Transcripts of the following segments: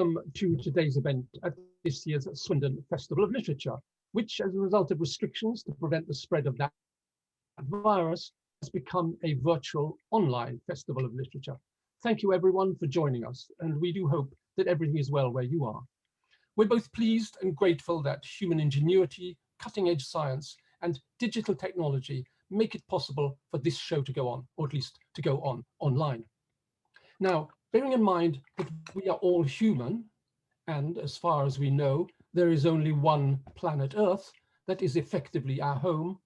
Welcome to today's event at this year's Swindon Festival of Literature, which, as a result of restrictions to prevent the spread of that virus, has become a virtual online festival of literature. Thank you everyone for joining us, and we do hope that everything is well where you are. We're both pleased and grateful that human ingenuity, cutting-edge science, and digital technology make it possible for this show to go on, or at least to go on online. Now, bearing in mind that we are all human, and as far as we know, there is only one planet Earth that is effectively our home,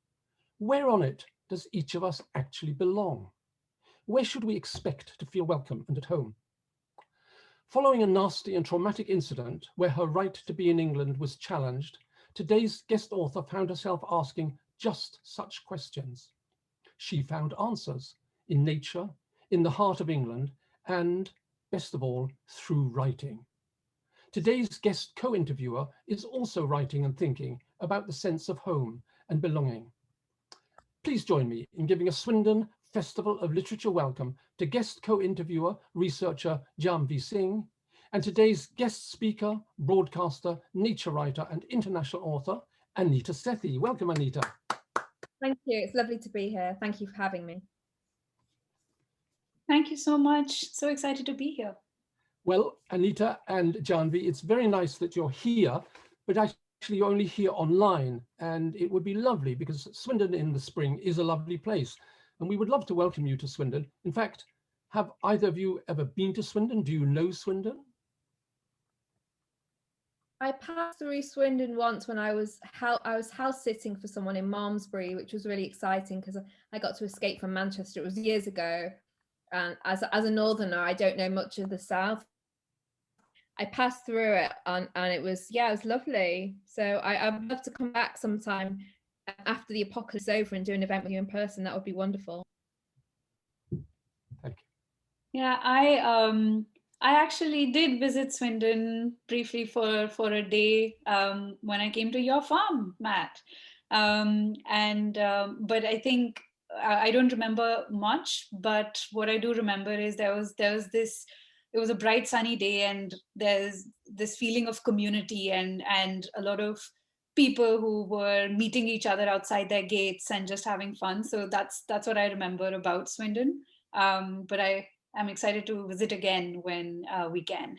where on it does each of us actually belong? Where should we expect to feel welcome and at home? Following a nasty and traumatic incident where her right to be in England was challenged, today's guest author found herself asking just such questions. She found answers in nature, in the heart of England, and, best of all, through writing. Today's guest co-interviewer is also writing and thinking about the sense of home and belonging. Please join me in giving a Swindon Festival of Literature welcome to guest co-interviewer, researcher Jahnvi Singh, and today's guest speaker, broadcaster, nature writer, and international author, Anita Sethi. Welcome, Anita. Thank you. It's lovely to be here. Thank you for having me. Thank you so much. So excited to be here. Well, Anita and Jahnvi, it's very nice that you're here, but actually you're only here online, and it would be lovely because Swindon in the spring is a lovely place, and we would love to welcome you to Swindon. In fact, have either of you ever been to Swindon? Do you know Swindon? I passed through Swindon once when I was house sitting for someone in Malmesbury, which was really exciting because I got to escape from Manchester. It was years ago. And as a northerner, I don't know much of the south. I passed through it and it was lovely. So I'd love to come back sometime after the apocalypse is over and do an event with you in person. That would be wonderful. Thank you. Yeah, I actually did visit Swindon briefly for a day when I came to your farm, Matt. But I think I don't remember much, but what I do remember is there was this, it was a bright sunny day and there's this feeling of community and a lot of people who were meeting each other outside their gates and just having fun. So that's what I remember about Swindon. But I'm excited to visit again when we can.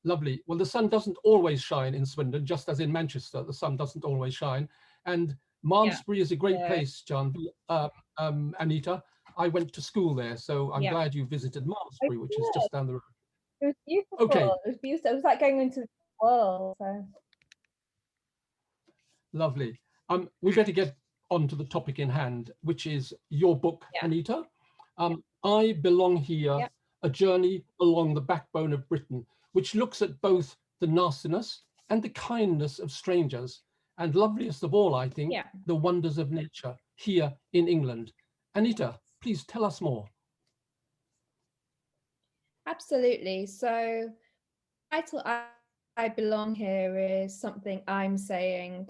Lovely. Well, the sun doesn't always shine in Swindon, just as in Manchester, the sun doesn't always shine. And Malmesbury is a great place, John. Anita, I went to school there, so I'm glad you visited Malmesbury, which is just down the road. It was beautiful. Okay. It was beautiful. It was like going into the world. So. Lovely. We better get on to the topic in hand, which is your book, Anita. I Belong Here, A Journey Along the Backbone of Britain, which looks at both the nastiness and the kindness of strangers, and loveliest of all, I think, the wonders of nature here in England. Anita, please tell us more. Absolutely. So the title I Belong Here is something I'm saying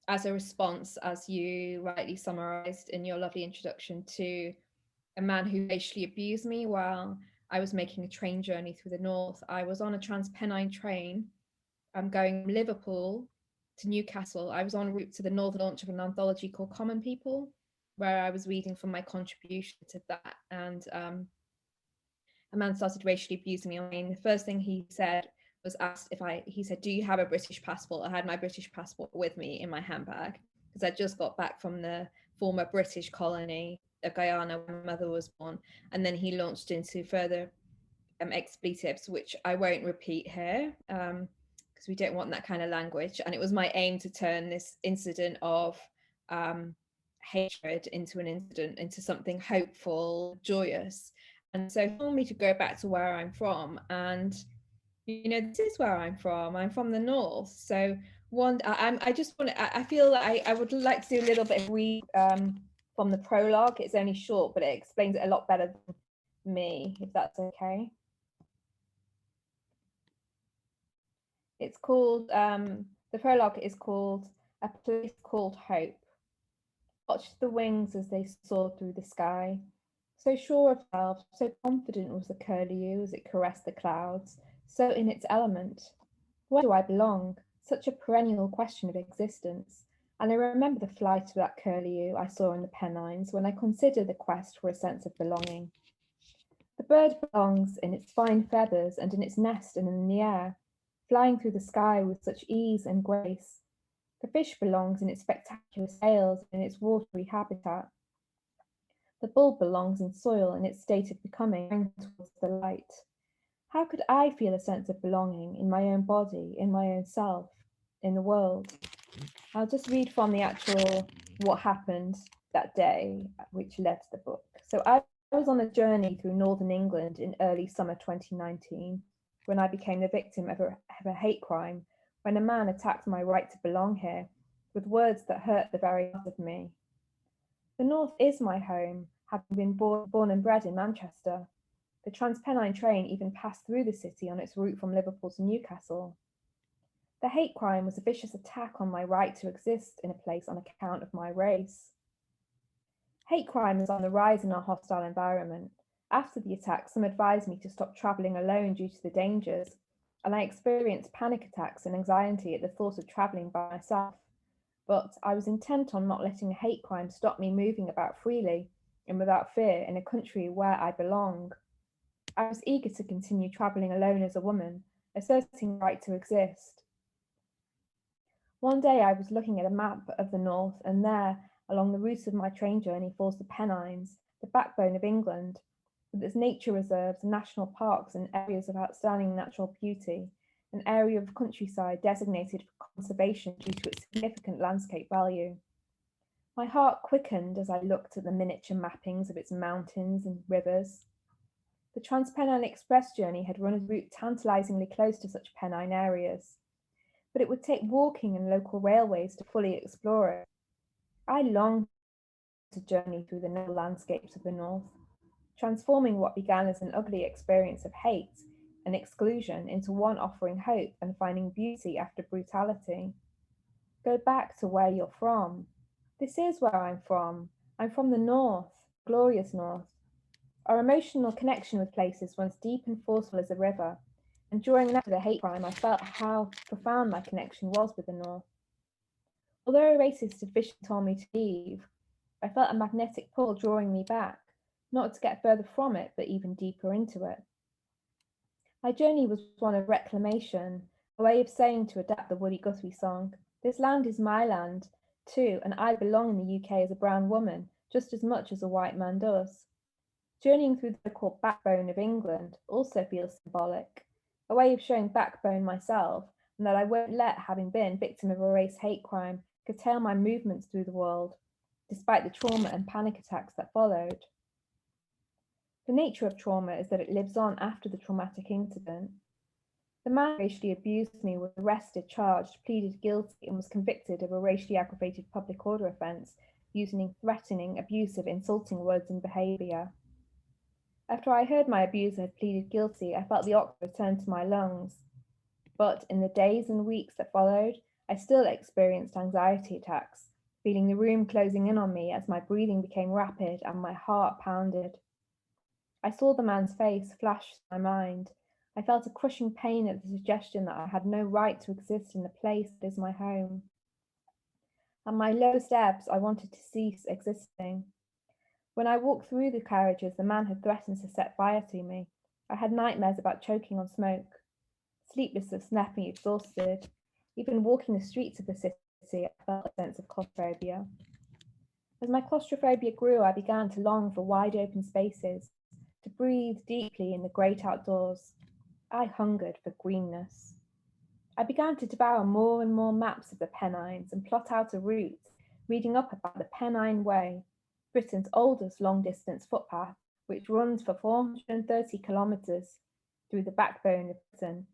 as a response, as you rightly summarized in your lovely introduction, to a man who racially abused me while I was making a train journey through the north. I was on a Transpennine train. I'm going from Liverpool to Newcastle. I was en route to the northern launch of an anthology called Common People, where I was reading from my contribution to that. And a man started racially abusing me. I mean, the first thing he said was he said, do you have a British passport? I had my British passport with me in my handbag because I just got back from the former British colony of Guyana where my mother was born. And then he launched into further expletives, which I won't repeat here because we don't want that kind of language. And it was my aim to turn this incident of hatred into something hopeful, joyous. And so for me to go back to where I'm from, and this is where I'm from. I'm from the north. So I feel like I would like to do a little bit of read from the prologue. It's only short, but it explains it a lot better than me, if that's okay. It's called, the prologue is called A Place Called Hope. Watched the wings as they soared through the sky, So sure of itself, so confident was the curlew as it caressed the clouds, so in its element. Where do I belong? Such a perennial question of existence. And I remember the flight of that curlew I saw in the Pennines when I considered the quest for a sense of belonging. The bird belongs in its fine feathers and in its nest and in the air, flying through the sky with such ease and grace. The fish belongs in its spectacular sails and in its watery habitat. The bulb belongs in soil in its state of becoming towards the light. How could I feel a sense of belonging in my own body, in my own self, in the world? I'll just read from the actual what happened that day, which led to the book. So I was on a journey through northern England in early summer 2019 when I became the victim of a hate crime, when a man attacked my right to belong here with words that hurt the very heart of me. The North is my home, having been born and bred in Manchester. The Transpennine train even passed through the city on its route from Liverpool to Newcastle. The hate crime was a vicious attack on my right to exist in a place on account of my race. Hate crime is on the rise in our hostile environment. After the attack, some advised me to stop travelling alone due to the dangers, and I experienced panic attacks and anxiety at the thought of travelling by myself. But I was intent on not letting a hate crime stop me moving about freely and without fear in a country where I belong. I was eager to continue travelling alone as a woman, asserting the right to exist. One day I was looking at a map of the North, and there, along the route of my train journey, falls the Pennines, the backbone of England, with its nature reserves, national parks, and areas of outstanding natural beauty, an area of countryside designated for conservation due to its significant landscape value. My heart quickened as I looked at the miniature mappings of its mountains and rivers. The Transpennine Express journey had run a route tantalisingly close to such Pennine areas, but it would take walking and local railways to fully explore it. I longed to journey through the noble landscapes of the North, transforming what began as an ugly experience of hate and exclusion into one offering hope and finding beauty after brutality. Go back to where you're from. This is where I'm from. I'm from the North, glorious North. Our emotional connection with places runs deep and forceful as a river, and during the hate crime, I felt how profound my connection was with the North. Although a racist official told me to leave, I felt a magnetic pull drawing me back, not to get further from it, but even deeper into it. My journey was one of reclamation, a way of saying, to adapt the Woody Guthrie song, this land is my land, too, and I belong in the UK as a brown woman, just as much as a white man does. Journeying through the so-called backbone of England also feels symbolic, a way of showing backbone myself, and that I won't let having been victim of a race hate crime curtail my movements through the world, despite the trauma and panic attacks that followed. The nature of trauma is that it lives on after the traumatic incident. The man who racially abused me was arrested, charged, pleaded guilty, and was convicted of a racially aggravated public order offence using threatening, abusive, insulting words and behaviour. After I heard my abuser had pleaded guilty, I felt the oxygen return to my lungs. But in the days and weeks that followed, I still experienced anxiety attacks, feeling the room closing in on me as my breathing became rapid and my heart pounded. I saw the man's face flash through my mind. I felt a crushing pain at the suggestion that I had no right to exist in the place that is my home. At my lowest ebbs, I wanted to cease existing. When I walked through the carriages, the man had threatened to set fire to me. I had nightmares about choking on smoke. Sleeplessness left me exhausted. Even walking the streets of the city, I felt a sense of claustrophobia. As my claustrophobia grew, I began to long for wide open spaces, to breathe deeply in the great outdoors. I hungered for greenness. I began to devour more and more maps of the Pennines and plot out a route, reading up about the Pennine Way, Britain's oldest long-distance footpath, which runs for 430 kilometres through the backbone of Britain.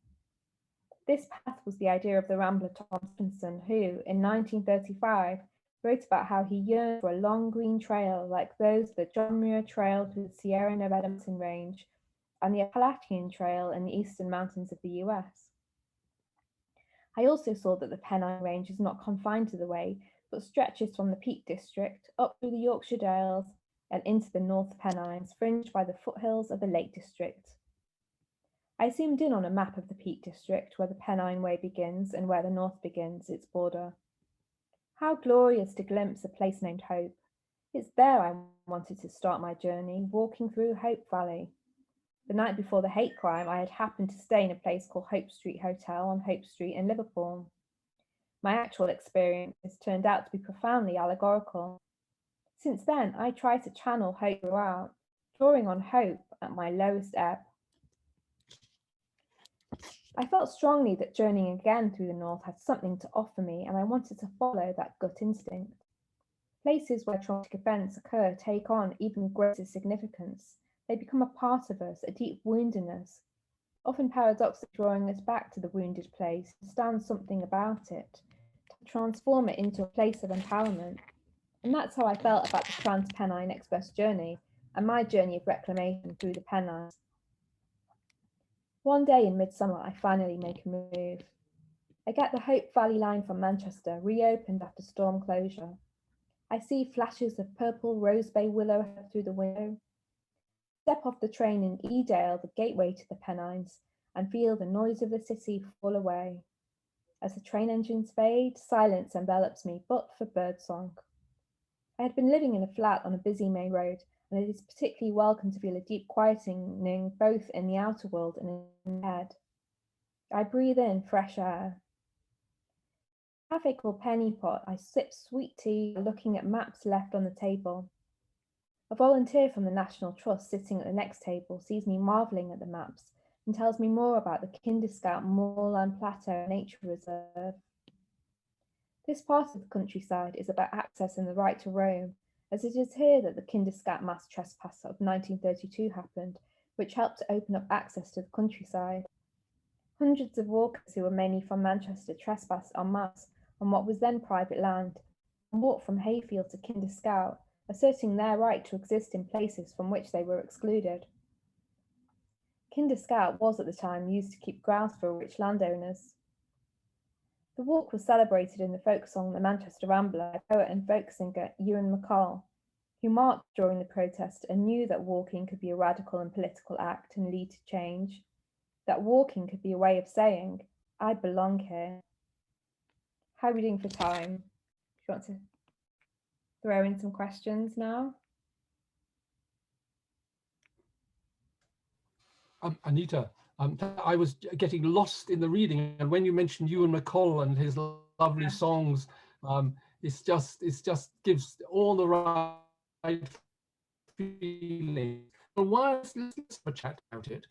This path was the idea of the rambler Tom Stephenson, who, in 1935, wrote about how he yearned for a long green trail like those of the John Muir Trail through the Sierra Nevada mountain range and the Appalachian Trail in the eastern mountains of the US. I also saw that the Pennine Range is not confined to the way, but stretches from the Peak District up through the Yorkshire Dales and into the North Pennines, fringed by the foothills of the Lake District. I zoomed in on a map of the Peak District, where the Pennine Way begins and where the North begins its border. How glorious to glimpse a place named Hope. It's there I wanted to start my journey, walking through Hope Valley. The night before the hate crime, I had happened to stay in a place called Hope Street Hotel on Hope Street in Liverpool. My actual experience turned out to be profoundly allegorical. Since then, I try to channel hope throughout, drawing on hope at my lowest ebb. I felt strongly that journeying again through the North had something to offer me, and I wanted to follow that gut instinct. Places where traumatic events occur take on even greater significance. They become a part of us, a deep woundedness, often paradoxically drawing us back to the wounded place, to stand something about it, to transform it into a place of empowerment. And that's how I felt about the Trans-Pennine Express journey and my journey of reclamation through the Pennines. One day in midsummer, I finally make a move. I get the Hope Valley line from Manchester reopened after storm closure. I see flashes of purple rose bay willow through the window. Step off the train in Edale, the gateway to the Pennines, and feel the noise of the city fall away. As the train engines fade, silence envelops me, but for birdsong. I had been living in a flat on a busy main road, and it is particularly welcome to feel a deep quietening both in the outer world and in the head. I breathe in fresh air. In a cafe called Penny Pot, I sip sweet tea, looking at maps left on the table. A volunteer from the National Trust sitting at the next table sees me marvelling at the maps and tells me more about the Kinderscout Moorland Plateau Nature Reserve. This part of the countryside is about access and the right to roam, as it is here that the Kinderscout mass trespass of 1932 happened, which helped to open up access to the countryside. Hundreds of walkers who were mainly from Manchester trespassed en masse on what was then private land and walked from Hayfield to Kinderscout, asserting their right to exist in places from which they were excluded. Kinderscout was at the time used to keep grouse for rich landowners. The walk was celebrated in the folk song The Manchester Rambler by poet and folk singer Ewan MacColl, who marched during the protest and knew that walking could be a radical and political act and lead to change, that walking could be a way of saying, I belong here. How are we doing for time? Do you want to throw in some questions now? Anita, I was getting lost in the reading, and when you mentioned Ewan MacColl and his lovely songs, it's just gives all the right feeling. And while let's have a chat about it,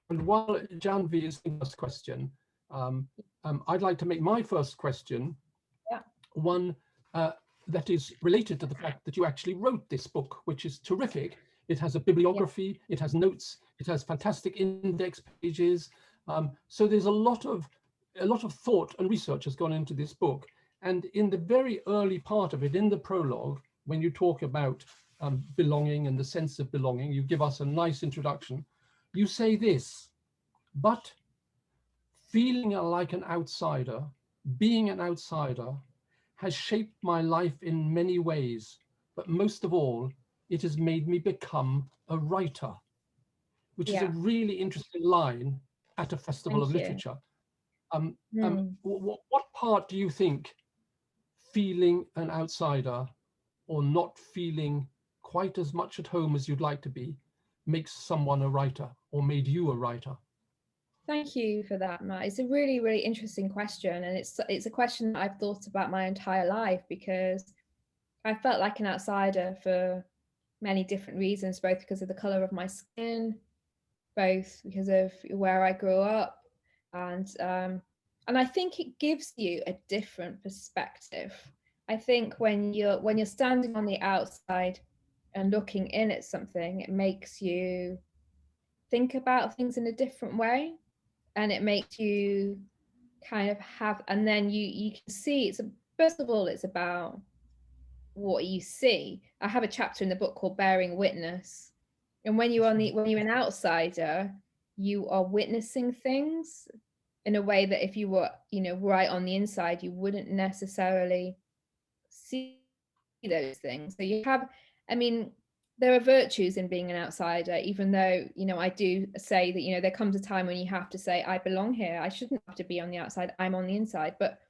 and while Jahnvi is thinking this question, I'd like to make my first question one that is related to the fact that you actually wrote this book, which is terrific. It has a bibliography, it has notes, it has fantastic index pages. So there's a lot of thought and research has gone into this book. And in the very early part of it, in the prologue, when you talk about belonging and the sense of belonging, you give us a nice introduction. You say this: but feeling like an outsider, being an outsider, has shaped my life in many ways, but most of all, it has made me become a writer, which is a really interesting line at a festival of literature. What part do you think feeling an outsider or not feeling quite as much at home as you'd like to be makes someone a writer or made you a writer? Thank you for that, Matt. It's a really, really interesting question. And it's a question that I've thought about my entire life, because I felt like an outsider for many different reasons, both because of the color of my skin, both because of where I grew up, and I think it gives you a different perspective. I think when you're standing on the outside and looking in at something, it makes you think about things in a different way, and it makes you kind of have, and then you can see first of all, it's about what you see. I have a chapter in the book called Bearing Witness, and when you're an outsider, you are witnessing things in a way that if you were right on the inside, you wouldn't necessarily see those things. So you have I mean, there are virtues in being an outsider, even though, you know, I do say that, you know, there comes a time when you have to say, I belong here. I shouldn't have to be on the outside. I'm on the inside. But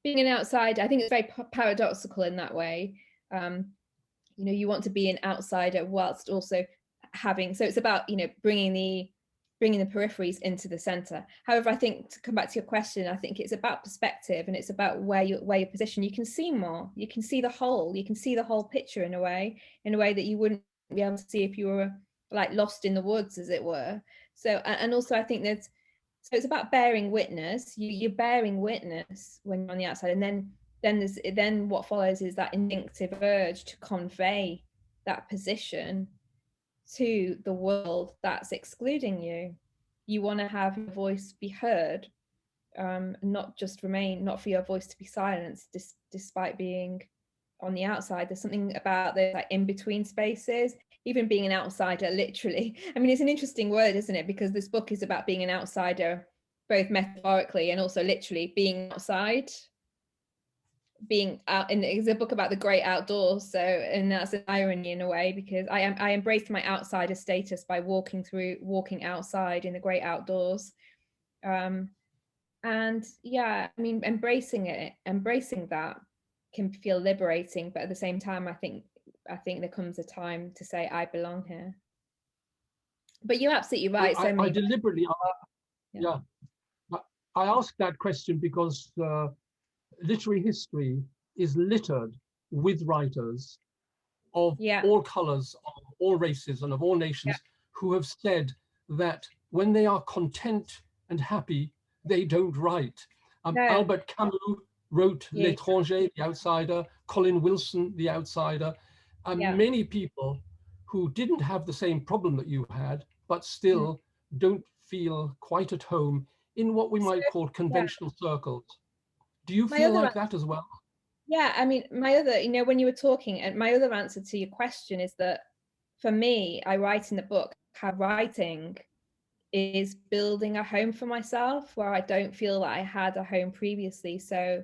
being an outsider, I think it's very paradoxical in that way. You know, you want to be an outsider whilst also having, so it's about, you know, bringing the peripheries into the center. However, I think, to come back to your question, I think it's about perspective, and it's about where you're positioned. You can see more, you can see the whole, you can see the whole picture in a way that you wouldn't be able to see if you were like lost in the woods, as it were. So, and also I think that, so it's about bearing witness. You're bearing witness when you're on the outside, and then what follows is that instinctive urge to convey that position to the world that's excluding you. You want to have your voice be heard, not for your voice to be silenced, despite being on the outside. There's something about the like in between spaces, even being an outsider, literally. I mean, it's an interesting word, isn't it? Because this book is about being an outsider, both metaphorically and also literally being outside, being out. And it's a book about the great outdoors, so, and that's an irony in a way, because I embraced my outsider status by walking outside in the great outdoors. And yeah, I mean, embracing that can feel liberating, but at the same time, I think there comes a time to say, I belong here. But you're absolutely right. I deliberately, I asked that question because literary history is littered with writers of all colors, of all races, and of all nations who have said that when they are content and happy, they don't write. Albert Camus wrote L'Étranger, The Outsider, Colin Wilson, The Outsider, and many people who didn't have the same problem that you had, but still don't feel quite at home in what we might call conventional circles. Do you feel like that as well? Yeah, I mean, my other, you know, when you were talking, and my other answer to your question is that for me, I write in the book how writing is building a home for myself where I don't feel that I had a home previously. So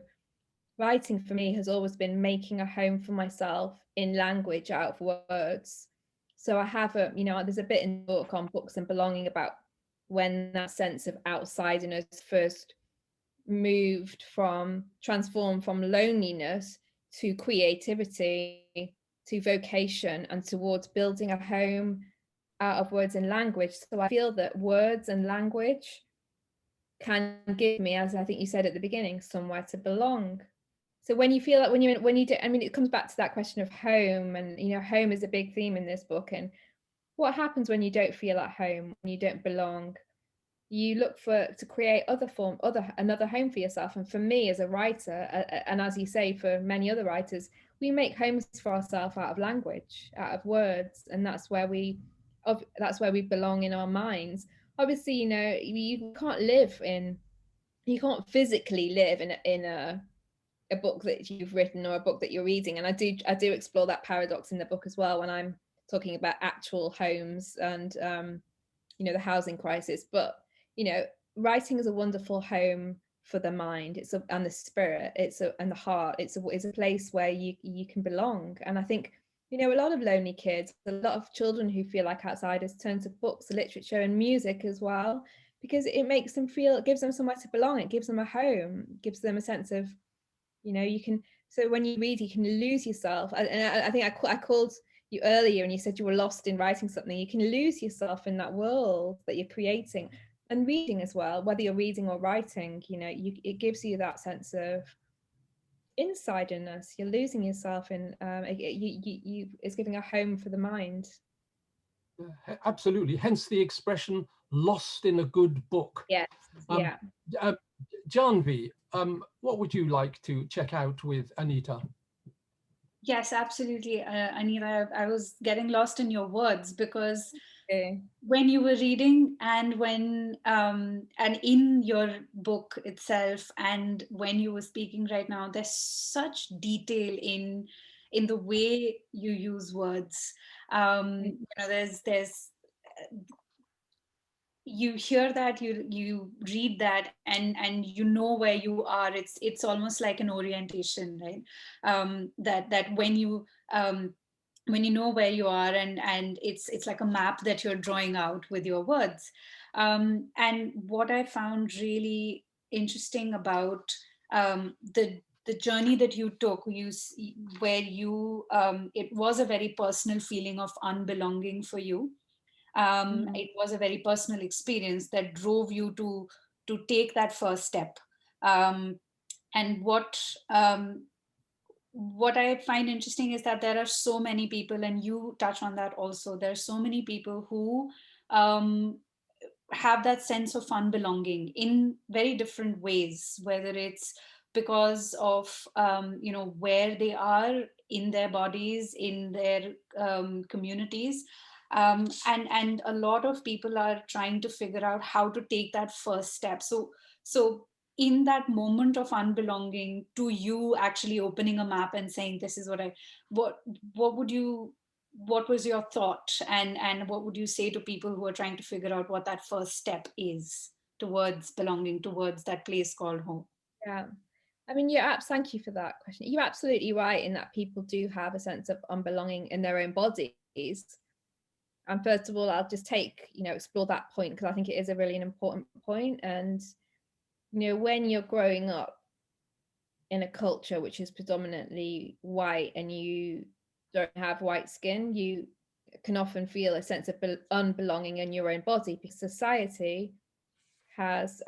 writing for me has always been making a home for myself in language, out of words. So I have a, you know, there's a bit in the book on books and belonging about when that sense of outsiderness first transformed from loneliness to creativity, to vocation, and towards building a home out of words and language. So I feel that words and language can give me, as I think you said at the beginning, somewhere to belong. So when you feel like, when you do, I mean, it comes back to that question of home, and, you know, home is a big theme in this book. And what happens when you don't feel at home, when you don't belong? You look to create another home for yourself. And for me as a writer, and as you say, for many other writers, we make homes for ourselves out of language, out of words, and that's where we belong in our minds. Obviously, you know, you can't physically live in a book that you've written or a book that you're reading. And I do explore that paradox in the book as well when I'm talking about actual homes and you know, the housing crisis. But, you know, writing is a wonderful home for the mind, and the spirit, and the heart. It's a place where you can belong. And I think, you know, a lot of lonely kids, a lot of children who feel like outsiders turn to books, literature, and music as well, because it makes them feel, it gives them somewhere to belong. It gives them a home, gives them a sense of, you know, you can, so when you read, you can lose yourself. And I think I called you earlier and you said you were lost in writing something. You can lose yourself in that world that you're creating. And reading as well, whether you're reading or writing, you know, it gives you that sense of insiderness. You're losing yourself in, it's giving a home for the mind. Absolutely. Hence the expression "lost in a good book." Yes. Jahnvi, what would you like to check out with Anita? Yes, absolutely, Anita. I was getting lost in your words because when you were reading, and and in your book itself, and when you were speaking right now, there's such detail in the way you use words. You know, there's you hear that, you read that, and you know where you are. It's almost like an orientation, right? That when you when you know where you are, and it's like a map that you're drawing out with your words. And what I found really interesting about the journey that you took, where you it was a very personal feeling of unbelonging for you. It was a very personal experience that drove you to take that first step. Um, and what I find interesting is that there are so many people, and you touch on that also. There are so many people who um, have that sense of unbelonging in very different ways, whether it's because of where they are in their bodies, in their communities, and a lot of people are trying to figure out how to take that first step. So in that moment of unbelonging, to you actually opening a map and saying, this is what what would you what was your thought, and what would you say to people who are trying to figure out what that first step is towards belonging, towards that place called home? Yeah. I mean, thank you for that question. You're absolutely right in that people do have a sense of unbelonging in their own bodies. And first of all, I'll just explore that point, because I think it is a really important point. And, when you're growing up in a culture which is predominantly white and you don't have white skin, you can often feel a sense of unbelonging in your own body, because society has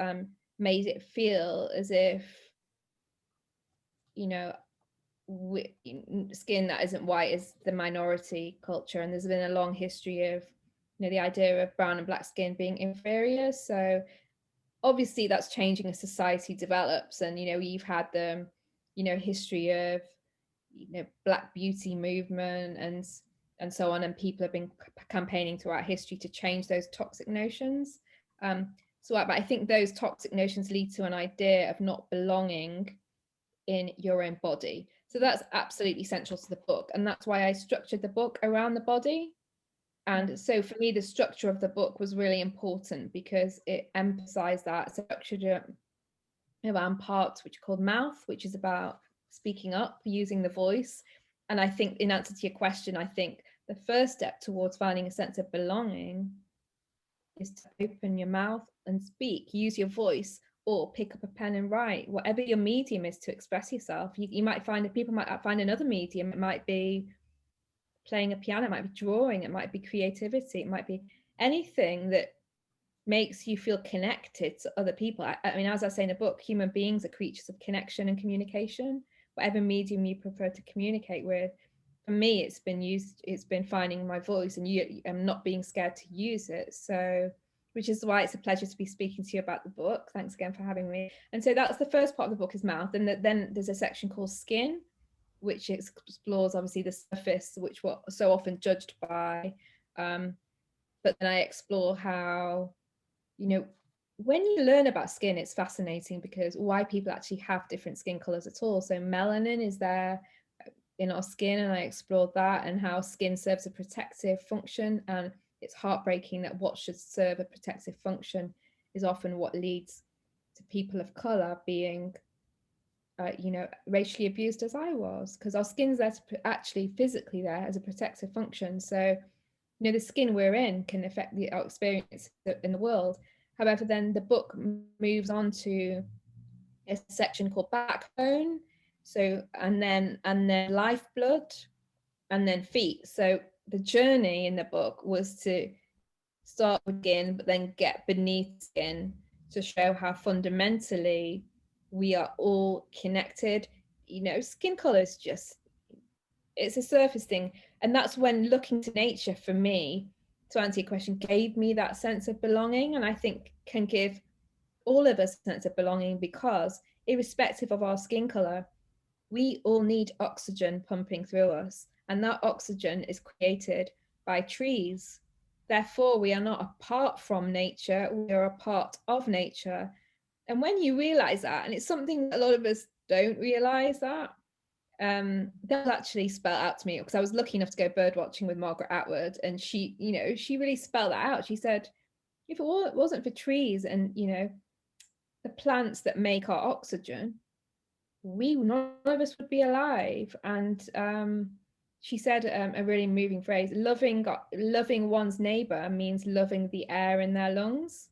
made it feel as if, skin that isn't white is the minority culture. And there's been a long history of the idea of brown and black skin being inferior. So obviously that's changing as society develops, and you've had the history of black beauty movement and so on, and people have been campaigning throughout history to change those toxic notions. But I think those toxic notions lead to an idea of not belonging in your own body. So that's absolutely central to the book, and that's why I structured the book around the body. And so for me, the structure of the book was really important, because it emphasized that structure around parts which are called mouth, which is about speaking up, using the voice. And I think, in answer to your question, I think the first step towards finding a sense of belonging is to open your mouth and speak, use your voice, or pick up a pen and write, whatever your medium is to express yourself. You might find that people might find another medium. It might be playing a piano, it might be drawing, it might be creativity, it might be anything that makes you feel connected to other people. I mean, as I say in the book, human beings are creatures of connection and communication. Whatever medium you prefer to communicate with, for me, it's been finding my voice, and I'm not being scared to use it. So, which is why it's a pleasure to be speaking to you about the book. Thanks again for having me. And so that's the first part of the book, is mouth. And then there's a section called skin, which explores obviously the surface, which we're so often judged by. But then I explore how, when you learn about skin, it's fascinating, because why people actually have different skin colors at all. So melanin is there in our skin, and I explored that, and how skin serves a protective function. And it's heartbreaking that what should serve a protective function is often what leads to people of color being racially abused, as I was, because our skin's there to actually physically there as a protective function. So, the skin we're in can affect our experience in the world. However, then the book moves on to a section called backbone. So, and then lifeblood, and then feet. So the journey in the book was to start with skin, but then get beneath skin to show how fundamentally we are all connected. Skin color is just, it's a surface thing. And that's when looking to nature, for me, to answer your question, gave me that sense of belonging, and I think can give all of us a sense of belonging, because irrespective of our skin color, we all need oxygen pumping through us, and that oxygen is created by trees. Therefore, we are not apart from nature, we are a part of nature. And when you realize that, and it's something that a lot of us don't realize, that they'll actually spell out to me, because I was lucky enough to go bird watching with Margaret Atwood, and she really spelled that out. She said, if it wasn't for trees and the plants that make our oxygen, none of us would be alive. And she said a really moving phrase: loving one's neighbor means loving the air in their lungs.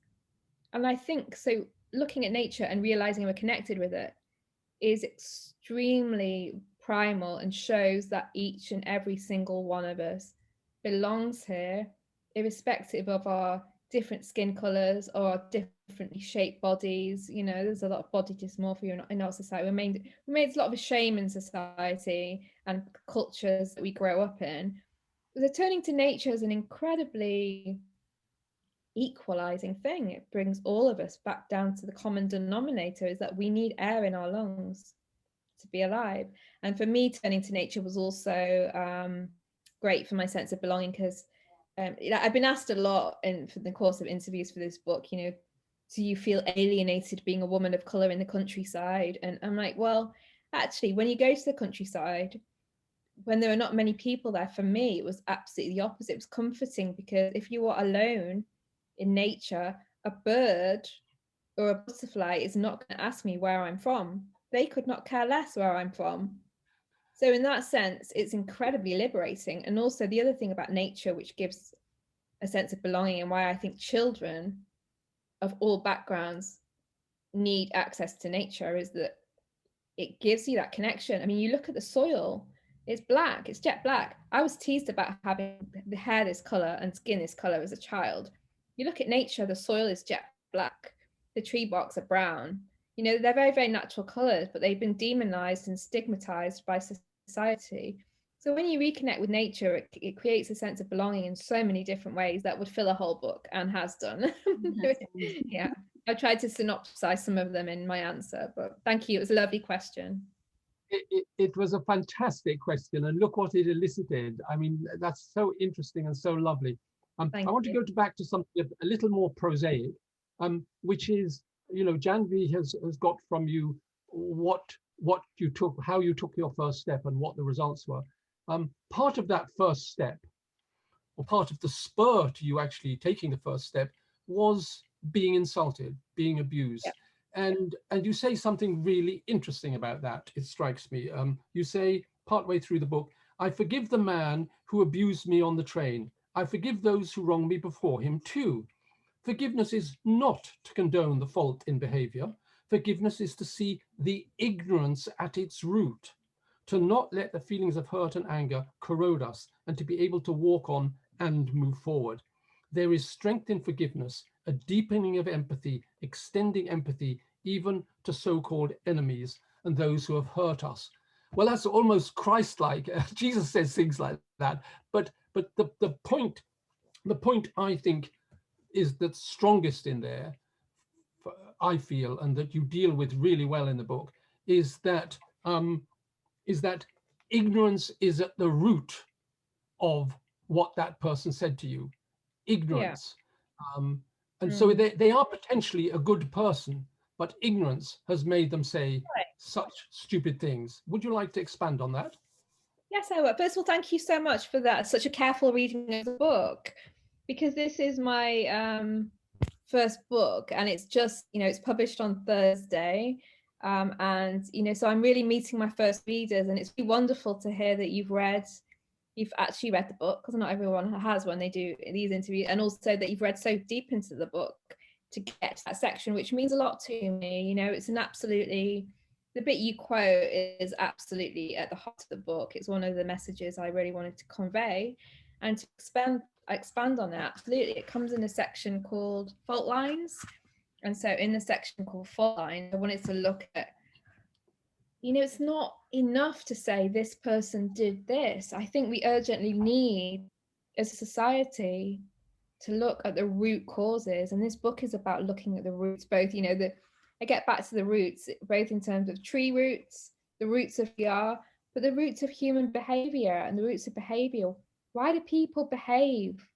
And I think so, looking at nature and realizing we're connected with it is extremely primal, and shows that each and every single one of us belongs here, irrespective of our different skin colors or our differently shaped bodies. You know, there's a lot of body dysmorphia in our society. We made a lot of shame in society and cultures that we grow up in. So turning to nature is an incredibly equalizing thing. It brings all of us back down to the common denominator, is that we need air in our lungs to be alive. And for me, turning to nature was also great for my sense of belonging, because I've been asked a lot for the course of interviews for this book, you know, do you feel alienated being a woman of color in the countryside? And I'm like, well, actually, when you go to the countryside, when there are not many people there, for me, it was absolutely the opposite. It was comforting, because if you are alone in nature, a bird or a butterfly is not going to ask me where I'm from. They could not care less where I'm from. So in that sense, it's incredibly liberating. And also the other thing about nature, which gives a sense of belonging, and why I think children of all backgrounds need access to nature, is that it gives you that connection. I mean, you look at the soil, it's black, it's jet black. I was teased about having the hair this color and skin this color as a child. You look at nature, the soil is jet black, the tree barks are brown. You know, they're very, very natural colors, but they've been demonized and stigmatized by society. So when you reconnect with nature, it creates a sense of belonging in so many different ways that would fill a whole book, and has done. Yeah, I tried to synopsize some of them in my answer, but thank you. It was a lovely question. It was a fantastic question, and look what it elicited. I mean, that's so interesting and so lovely. I want to go back to something a little more prosaic, which is, you know, Jahnvi has got from you what you took, how you took your first step, and what the results were. Part of that first step, or part of the spur to you actually taking the first step, was being insulted, being abused. Yeah. And you say something really interesting about that, it strikes me. You say partway through the book, I forgive the man who abused me on the train. I forgive those who wronged me before him too. Forgiveness is not to condone the fault in behavior. Forgiveness is to see the ignorance at its root, to not let the feelings of hurt and anger corrode us, and to be able to walk on and move forward. There is strength in forgiveness, a deepening of empathy, extending empathy even to so-called enemies and those who have hurt us. Well, that's almost Christ-like. Jesus says things like that. But the point I think is that's strongest in there, I feel, and that you deal with really well in the book, is that ignorance is at the root of what that person said to you. Ignorance. Yeah. So they are potentially a good person, but ignorance has made them say such stupid things. Would you like to expand on that? Yes, I would. First of all, thank you so much for that. Such a careful reading of the book, because this is my first book, and it's just, you know, it's published on Thursday. And, you know, so I'm really meeting my first readers, and it's really wonderful to hear that you've actually read the book, because not everyone has when they do these interviews, and also that you've read so deep into the book to get to that section, which means a lot to me. You know, it's the bit you quote is absolutely at the heart of the book. It's one of the messages I really wanted to convey, and to expand on that. Absolutely, it comes in a section called fault lines. And so in the section called fault lines, I wanted to look at, you know, it's not enough to say this person did this. I think we urgently need, as a society, to look at the root causes. And this book is about looking at the roots, both, you know, I get back to the roots, both in terms of tree roots, the roots of PR, but the roots of human behavior and the roots of behavior. Why do people behave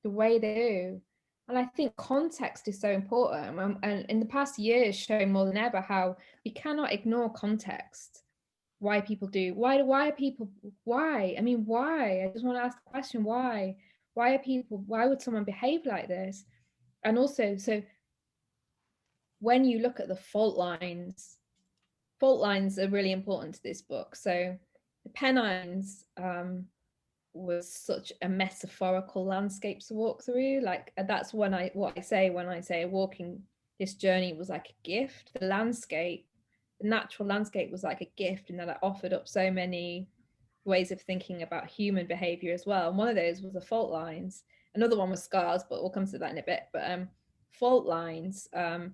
the way they do? And I think context is so important. And in the past years, showing more than ever how we cannot ignore context. Why people do? Why are people? Why? I mean, why? I just want to ask the question: why? Why are people? Why would someone behave like this? And also, so when you look at the fault lines are really important to this book. So the Pennines was such a metaphorical landscape to walk through. Like that's what I say when I say walking this journey was like a gift. The landscape, the natural landscape was like a gift, and that it offered up so many ways of thinking about human behavior as well. And one of those was the fault lines. Another one was scars, but we'll come to that in a bit. But fault lines are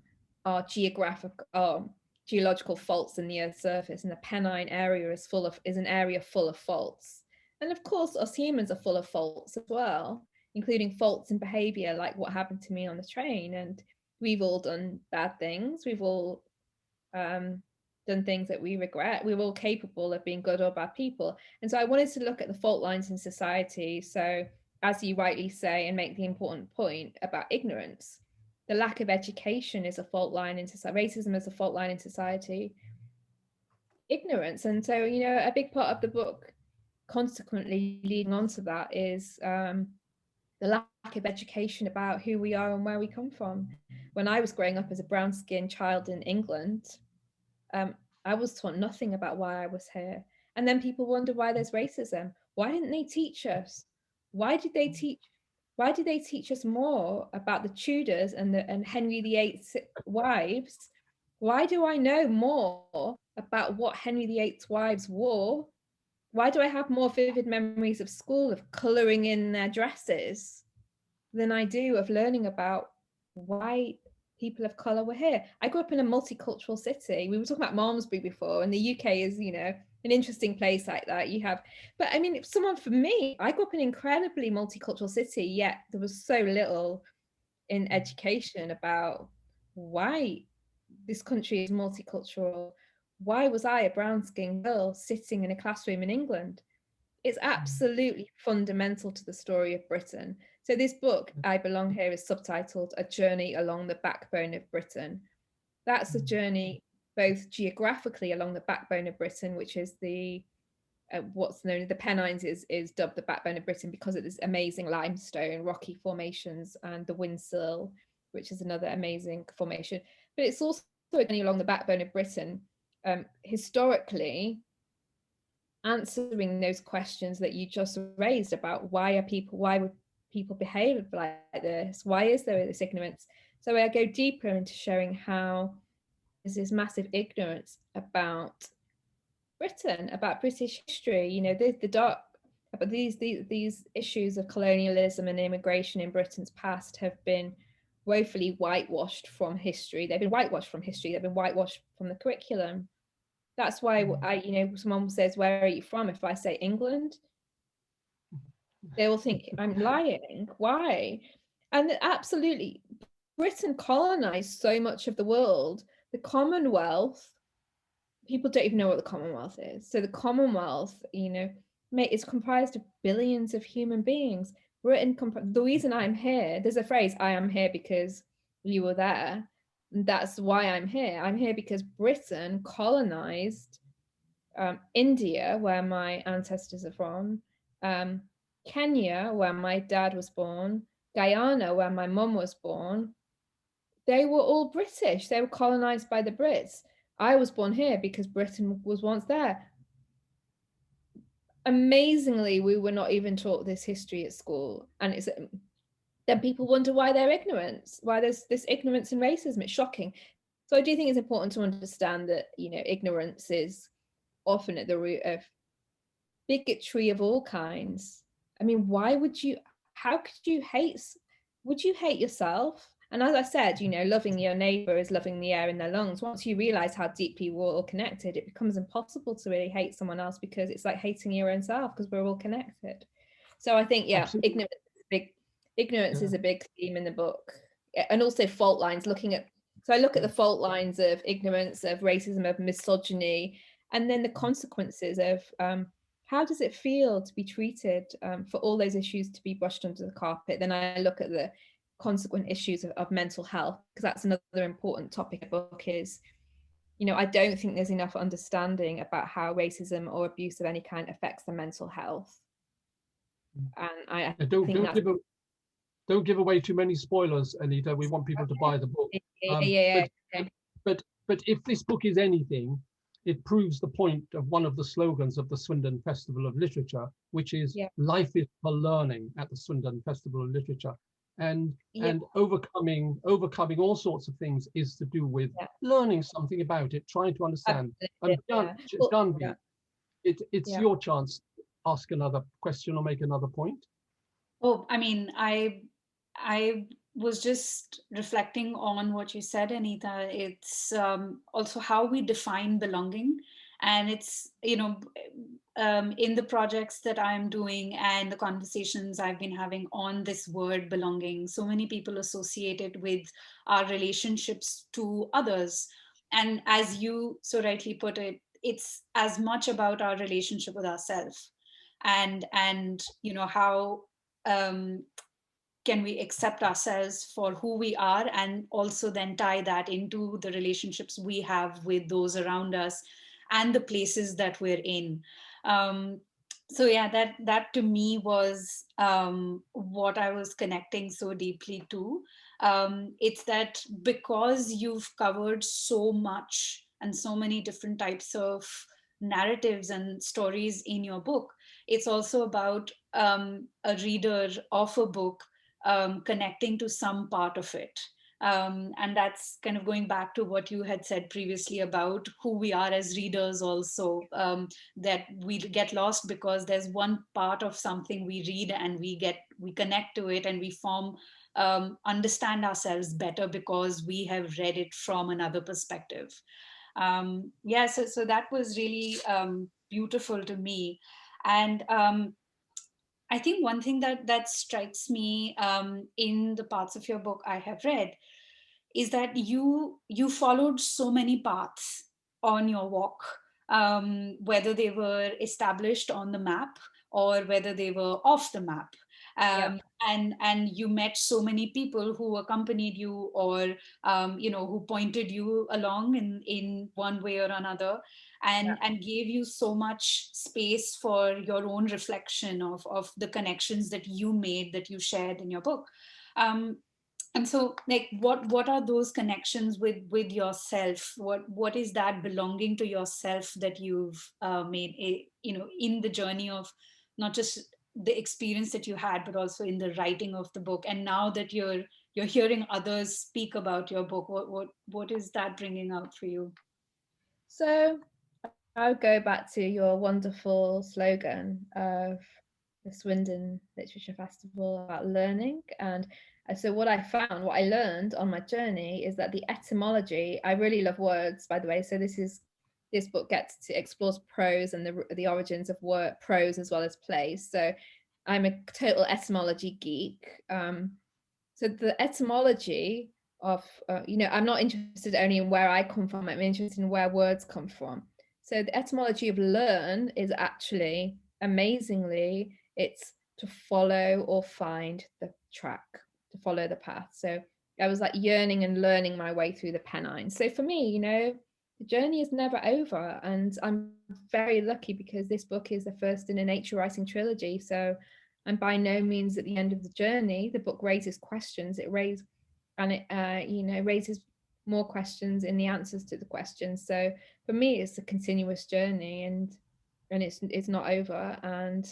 geological faults in the Earth's surface, and the Pennine area is an area full of faults. And of course, us humans are full of faults as well, including faults in behavior, like what happened to me on the train. And we've all done bad things. We've all done things that we regret. We're all capable of being good or bad people. And so I wanted to look at the fault lines in society. So as you rightly say, and make the important point about ignorance, the lack of education is a fault line in society. Racism is a fault line in society. Ignorance. And so, you know, a big part of the book, consequently leading on to that, is the lack of education about who we are and where we come from. When I was growing up as a brown-skinned child in England, I was taught nothing about why I was here. And then people wonder why there's racism. Why didn't they teach us? Why did they teach us more about the Tudors and Henry VIII's wives? Why do I know more about what Henry VIII's wives wore? Why do I have more vivid memories of school of colouring in their dresses than I do of learning about why people of colour were here? I grew up in a multicultural city. We were talking about Malmesbury before, and the UK is, you know, an interesting place like that. You have, but I mean, for me, I grew up in an incredibly multicultural city, yet there was so little in education about why this country is multicultural. Why was I, a brown-skinned girl, sitting in a classroom in England? It's absolutely fundamental to the story of Britain. So this book, I Belong Here, is subtitled A Journey Along the Backbone of Britain. That's a journey both geographically along the backbone of Britain, which is the what's known as the Pennines is dubbed the backbone of Britain because of this amazing limestone rocky formations, and the Windsill, which is another amazing formation. But it's also a journey along the backbone of Britain, historically answering those questions that you just raised about why would people behave like this? Why is there this ignorance? So I go deeper into showing how there's this massive ignorance about Britain, about British history. You know, the dark, but these issues of colonialism and immigration in Britain's past have been woefully whitewashed from history. They've been whitewashed from history. They've been whitewashed from the curriculum. That's why someone says, "Where are you from?" If I say England, they will think I'm lying. Why? And absolutely, Britain colonized so much of the world. The Commonwealth, people don't even know what the Commonwealth is. So the Commonwealth, you know, is comprised of billions of human beings. Britain, the reason I'm here, there's a phrase, "I am here because you were there." That's why I'm here. I'm here because Britain colonized India, where my ancestors are from, Kenya, where my dad was born, Guyana, where my mum was born. They were all British. They were colonized by the Brits. I was born here because Britain was once there. Amazingly, we were not even taught this history at school. And then people wonder why why there's this ignorance and racism. It's shocking. So I do think it's important to understand that, you know, ignorance is often at the root of bigotry of all kinds. I mean, would you hate yourself? And as I said, you know, loving your neighbor is loving the air in their lungs. Once you realize how deeply we're all connected, it becomes impossible to really hate someone else, because it's like hating your own self, because we're all connected. So I think, yeah, ignorance is a big theme in the book. And also fault lines, so I look at the fault lines of ignorance, of racism, of misogyny, and then the consequences of how does it feel to be treated, for all those issues to be brushed under the carpet. Then I look at the consequent issues of mental health, because that's another important topic of the book. Is, you know, I don't think there's enough understanding about how racism or abuse of any kind affects the mental health. And I don't give away too many spoilers, Anita. We want people to buy the book. Yeah. But if this book is anything, it proves the point of one of the slogans of the Swindon Festival of Literature, which is life is for learning at the Swindon Festival of Literature. And overcoming all sorts of things is to do with learning something about it, trying to understand. Jahnvi, it's your chance to ask another question or make another point. Oh, I mean, I was just reflecting on what you said, Anita. It's also how we define belonging. And it's, in the projects that I'm doing and the conversations I've been having on this word belonging, so many people associate it with our relationships to others. And as you so rightly put it, it's as much about our relationship with ourselves, and how can we accept ourselves for who we are, and also then tie that into the relationships we have with those around us and the places that we're in. So yeah, that to me was what I was connecting so deeply to. It's that because you've covered so much and so many different types of narratives and stories in your book, it's also about a reader of a book connecting to some part of it. And that's kind of going back to what you had said previously about who we are as readers also, that we get lost because there's one part of something we read and we connect to it, and we understand ourselves better because we have read it from another perspective. So that was really beautiful to me. And I think one thing that strikes me in the parts of your book I have read is that you followed so many paths on your walk, whether they were established on the map or whether they were off the map. And you met so many people who accompanied you, or who pointed you along in one way or another, and gave you so much space for your own reflection of the connections that you made, that you shared in your book. And so, like, what are those connections with yourself? What is that belonging to yourself that you've made, in the journey of not just the experience that you had, but also in the writing of the book? And now that you're hearing others speak about your book, what is that bringing out for you? So I'll go back to your wonderful slogan of the Swindon Literature Festival about learning. And so what I learned on my journey is that the etymology, I really love words, by the way. So this book explores prose and the origins of prose as well as plays. So I'm a total etymology geek. So the etymology of, I'm not interested only in where I come from, I'm interested in where words come from. So the etymology of learn is actually, amazingly, it's to follow or find the track, to follow the path. So I was like yearning and learning my way through the Pennines. So for me, the journey is never over. And I'm very lucky because this book is the first in a nature writing trilogy. So I'm by no means at the end of the journey. The book raises questions. It raises more questions in the answers to the questions. So for me, it's a continuous journey, and it's not over. And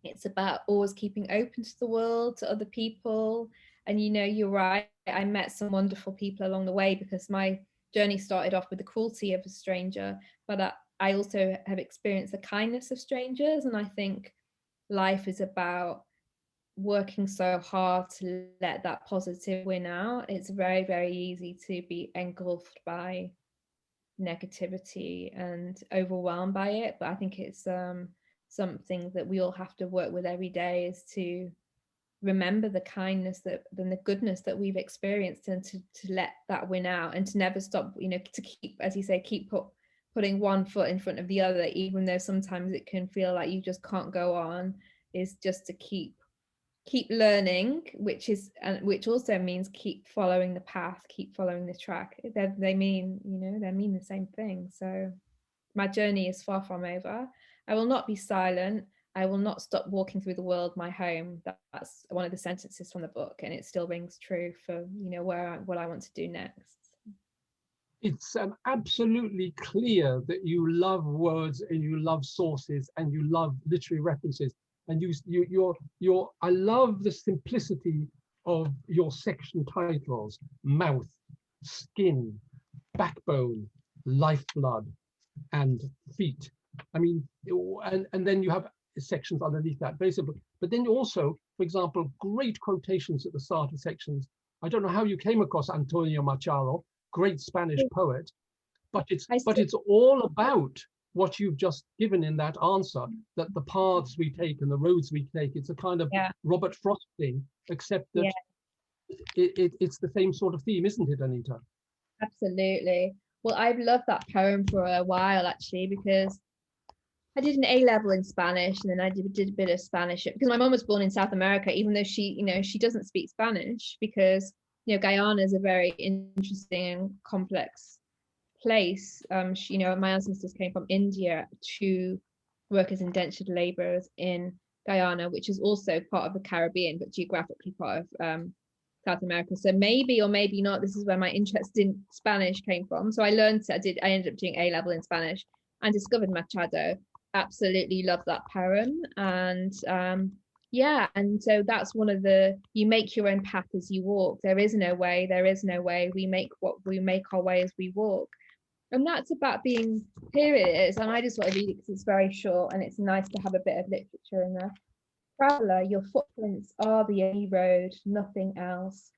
it's about always keeping open to the world, to other people. And you're right, I met some wonderful people along the way, because my journey started off with the cruelty of a stranger, but I also have experienced the kindness of strangers. And I think life is about working so hard to let that positive win out. It's very, very easy to be engulfed by negativity and overwhelmed by it, but I think it's something that we all have to work with every day, is to remember the kindness and the goodness that we've experienced, and to let that win out, and to never stop, to keep, as you say, keep putting one foot in front of the other, even though sometimes it can feel like you just can't go on, is just to keep learning, which also means keep following the path, keep following the track. They mean the same thing. So my journey is far from over. I will not be silent. I will not stop walking through the world, my home. That's one of the sentences from the book, and it still rings true for what I want to do next. it's absolutely clear that you love words and you love sources and you love literary references. And I love the simplicity of your section titles: mouth, skin, backbone, lifeblood, and feet. I mean, and then you have sections underneath that, basically. But then you also, for example, great quotations at the start of sections. I don't know how you came across Antonio Machado, great Spanish poet, but it's all about what you've just given in that answer, that the paths we take and the roads we take, it's a kind of Robert Frost thing, except that it's the same sort of theme, isn't it, Anita? Absolutely. Well, I've loved that poem for a while, actually, because I did an A level in Spanish, and then I did a bit of Spanish because my mom was born in South America, even though she doesn't speak Spanish, because Guyana is a very interesting and complex place. My ancestors came from India to work as indentured laborers in Guyana, which is also part of the Caribbean, but geographically part of South America. So maybe or maybe not, this is where my interest in Spanish came from. So I ended up doing A level in Spanish and discovered Machado. Absolutely love that poem. And and so that's one of you make your own path as you walk. There is no way, we make our way as we walk. And that's about being, here it is, and I just want to read it because it's very short and it's nice to have a bit of literature in there. Traveller, your footprints are the only road, nothing else.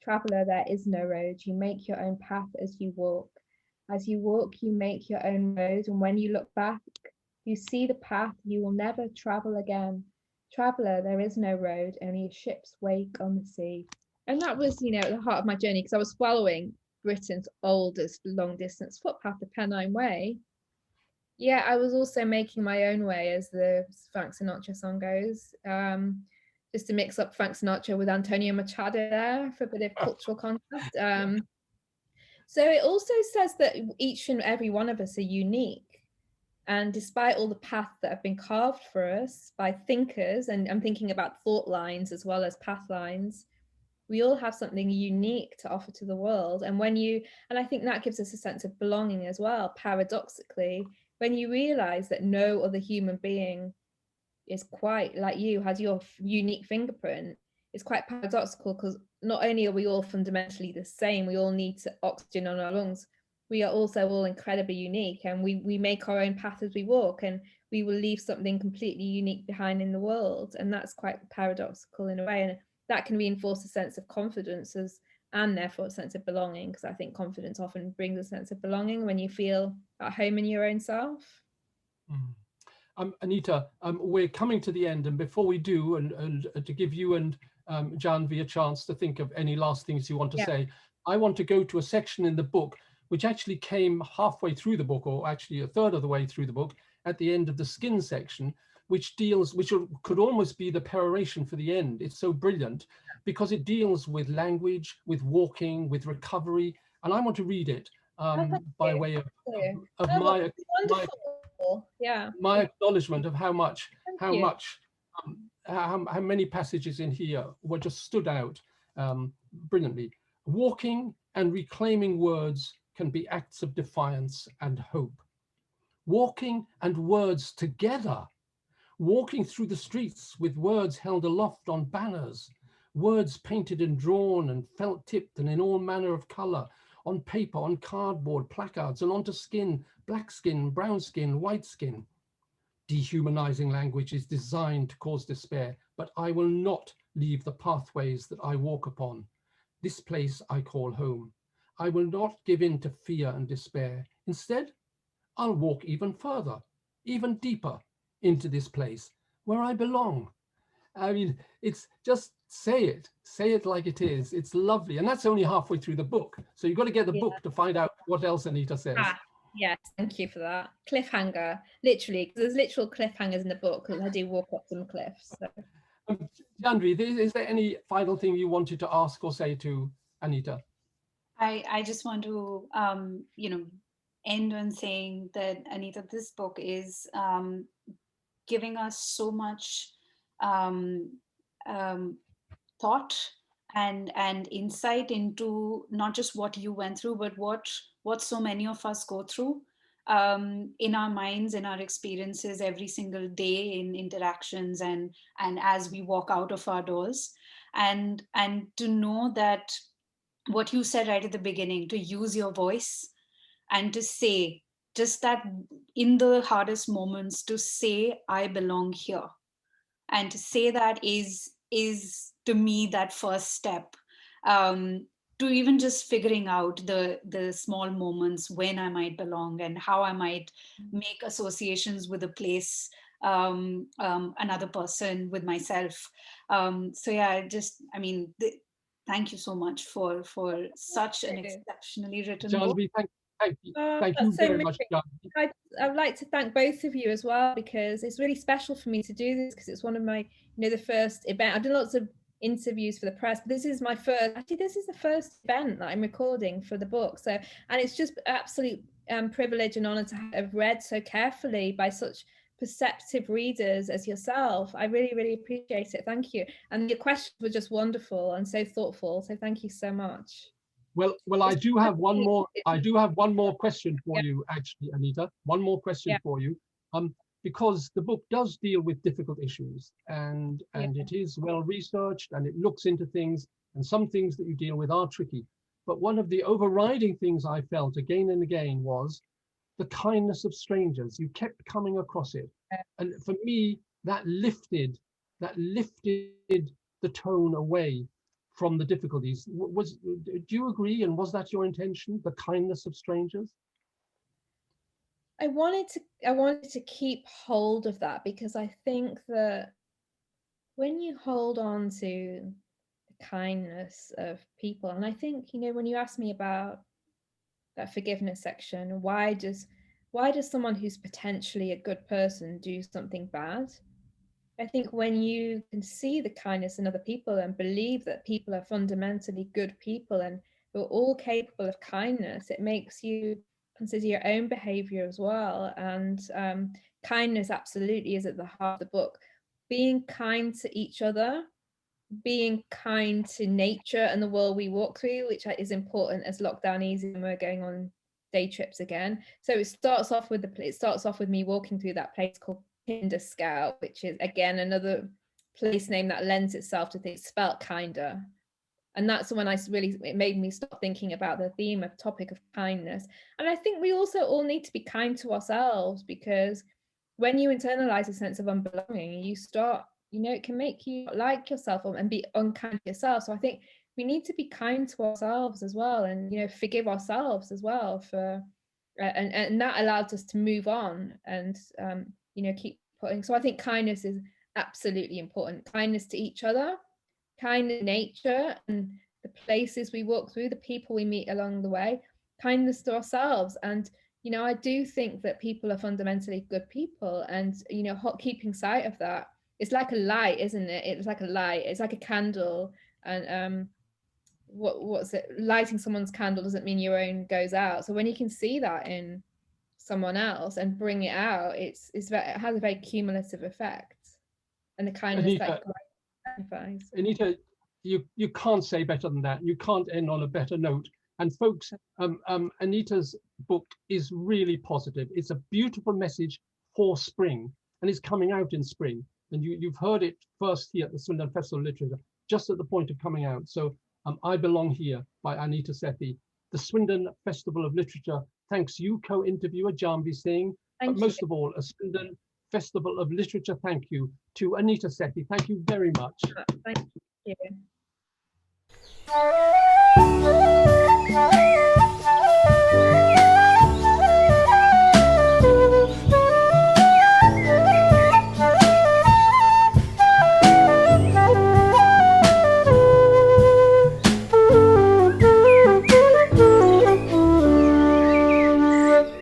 Traveller, there is no road. You make your own path as you walk. As you walk, you make your own road, and when you look back, you see the path you will never travel again. Traveller, there is no road, only a ship's wake on the sea. And that was, at the heart of my journey, because I was following Britain's oldest long-distance footpath, the Pennine Way. Yeah, I was also making my own way, as the Frank Sinatra song goes, just to mix up Frank Sinatra with Antonio Machado there for a bit of cultural contrast. So it also says that each and every one of us are unique. And despite all the paths that have been carved for us by thinkers, and I'm thinking about thought lines as well as path lines, we all have something unique to offer to the world. And I think that gives us a sense of belonging as well, paradoxically, when you realize that no other human being is quite like you, has your unique fingerprint. It's quite paradoxical, because not only are we all fundamentally the same, we all need oxygen on our lungs, we are also all incredibly unique, and we make our own path as we walk, and we will leave something completely unique behind in the world. And that's quite paradoxical in a way, and that can reinforce a sense of confidence and therefore a sense of belonging, because I think confidence often brings a sense of belonging when you feel at home in your own self. Anita, we're coming to the end, and before we do, and to give you and Jahnvi a chance to think of any last things you want to say, I want to go to a section in the book which actually came halfway through the book, or actually a third of the way through the book, at the end of the skin section, which could almost be the peroration for the end. It's so brilliant because it deals with language, with walking, with recovery, and I want to read it by way of my acknowledgement of how many passages in here were just stood out brilliantly. Walking and reclaiming words can be acts of defiance and hope. Walking and words together. Walking through the streets with words held aloft on banners, words painted and drawn and felt tipped and in all manner of color, on paper, on cardboard, placards, and onto skin, black skin, brown skin, white skin. Dehumanizing language is designed to cause despair, but I will not leave the pathways that I walk upon. This place I call home. I will not give in to fear and despair. Instead, I'll walk even further, even deeper into this place where I belong. I mean, it's just say it like it is. It's lovely. And that's only halfway through the book. So you've got to get the book to find out what else Anita says. Yes, thank you for that. Cliffhanger, literally, because there's literal cliffhangers in the book, because I do walk up some cliffs. So. Jahnvi, is there any final thing you wanted to ask or say to Anita? I just want to, end on saying that, Anita, this book is giving us so much thought and insight into not just what you went through, but what what so many of us go through in our minds, in our experiences every single day, in interactions and as we walk out of our doors. And to know that what you said right at the beginning, to use your voice and to say just that, in the hardest moments, to say I belong here, and to say that is to me that first step, to even just figuring out the small moments when I might belong and how I might make associations with a place, another person, with myself. So yeah, just, I mean, thank you so much for such an exceptionally written book. Jahnvi, thank you That's so very much, Jahnvi. I'd like to thank both of you as well, because it's really special for me to do this, because it's one of my, the first event. I've done lots of interviews for the press, but this is my first, actually this is the first event that I'm recording for the book. So, and it's just absolute privilege and honor to have read so carefully by such perceptive readers as yourself. I really, really appreciate it. Thank you. And your questions were just wonderful and so thoughtful. So thank you so much. Well, I do have one more. I do have one more question for you, actually, Anita. One more question for you, because the book does deal with difficult issues, and it is well researched, and it looks into things, and some things that you deal with are tricky. But one of the overriding things I felt again and again was the kindness of strangers. You kept coming across it, and for me, that lifted the tone away from the difficulties. Do you agree? And was that your intention, the kindness of strangers? I wanted to keep hold of that, because I think that when you hold on to the kindness of people, and I think, when you asked me about that forgiveness section, why does someone who's potentially a good person do something bad? I think when you can see the kindness in other people and believe that people are fundamentally good people and we're all capable of kindness, it makes you consider your own behavior as well. And kindness absolutely is at the heart of the book. Being kind to each other, being kind to nature and the world we walk through, which is important as lockdown eases and we're going on day trips again. So it starts off with me walking through that place called Kinder Scout, which is again another place name that lends itself to things spelt kinder. And that's when it made me start thinking about the topic of kindness. And I think we also all need to be kind to ourselves, because when you internalize a sense of unbelonging, you start, it can make you like yourself and be unkind to yourself. So I think we need to be kind to ourselves as well, and forgive ourselves as well for and that allows us to move on and keep putting. So I think kindness is absolutely important. Kindness to each other, kindness to nature and the places we walk through, the people we meet along the way, kindness to ourselves. And I do think that people are fundamentally good people, and keeping sight of that, it's like a light, isn't it? It's like a light, it's like a candle. And what's it, lighting someone's candle doesn't mean your own goes out. So when you can see that in someone else and bring it out, it has a very cumulative effect. And the kindness that magnifies. Anita, you can't say better than that. You can't end on a better note. And folks, Anita's book is really positive. It's a beautiful message for spring, and it's coming out in spring. And you've heard it first here at the Swindon Festival of Literature, just at the point of coming out. So I Belong Here by Anita Sethi. The Swindon Festival of Literature thanks you, co-interviewer Jahnvi Singh, but most of all, a Swindon Festival of Literature thank you to Anita Sethi. Thank you very much. Thank you.